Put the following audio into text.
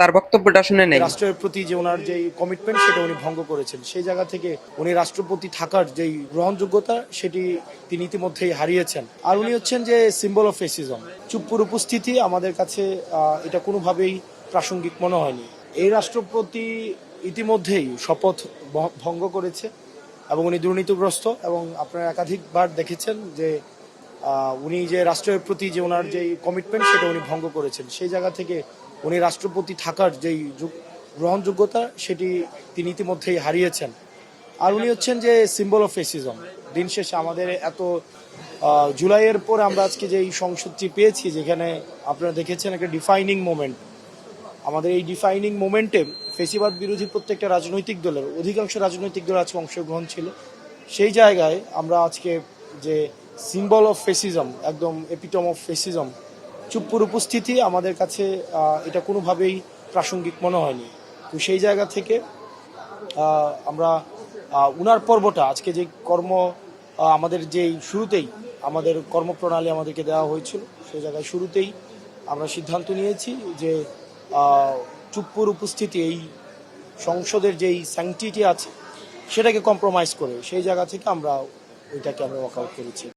তার বক্তব্যটা শুনে নেই। রাষ্ট্রের প্রতি যে ওনার যে কমিটমেন্ট সেটা উনি ভঙ্গ করেছেন, সেই জায়গা থেকে উনি রাষ্ট্রপতি থাকার যেই গ্রহণযোগ্যতা সেটি তিনি ইতিমধ্যেই হারিয়েছেন। আর উনি হচ্ছেন যে সিম্বল অফ ফেসিজম। চুপ্পুর উপস্থিতি আমাদের কাছে এটা কোনোভাবেই প্রাসঙ্গিক মনে হয়নি। এই রাষ্ট্রপতি ইতিমধ্যেই শপথ ভঙ্গ করেছে এবং উনি দুর্নীতিগ্রস্ত, এবং আপনারা একাধিকবার দেখেছেন যে উনি যে রাষ্ট্রের প্রতি যে ওনার যে কমিটমেন্ট সেটা উনি ভঙ্গ করেছেন, সেই জায়গা থেকে উনি রাষ্ট্রপতি থাকার যেই গ্রহণযোগ্যতা সেটি তিনি ইতিমধ্যেই হারিয়েছেন। আর উনি হচ্ছেন যে সিম্বল অফ ফেসিজম। দিন শেষে আমাদের এত জুলাইয়ের পর আমরা আজকে যে এই সংসদটি পেয়েছি, যেখানে আপনারা দেখেছেন একটা ডিফাইনিং মোমেন্ট, আমাদের এই ডিফাইনিং মোমেন্টে ফেসিবাদ বিরোধী প্রত্যেকটা রাজনৈতিক দলের, অধিকাংশ রাজনৈতিক দলের আজকে অংশগ্রহণ ছিল। সেই জায়গায় আমরা আজকে যে সিম্বল অফ ফেসিজম, একদম এপিটম অফ ফেসিজম, চুপ্পুর উপস্থিতি আমাদের কাছে এটা কোনোভাবেই প্রাসঙ্গিক মনে হয়নি। তো সেই জায়গা থেকে আমরা উনার পর্বটা আজকে যে আমাদের যেই শুরুতেই আমাদের কর্মপ্রণালী আমাদেরকে দেওয়া হয়েছিল, সেই জায়গায় শুরুতেই আমরা সিদ্ধান্ত নিয়েছি যে চুপ্পুর উপস্থিতি এই সংসদের যেই স্যাংটিটি আছে সেটাকে কম্প্রোমাইজ করে সেই জায়গা থেকে আমরা ওইটাকে আমরা ওয়ার্কআউট করেছি।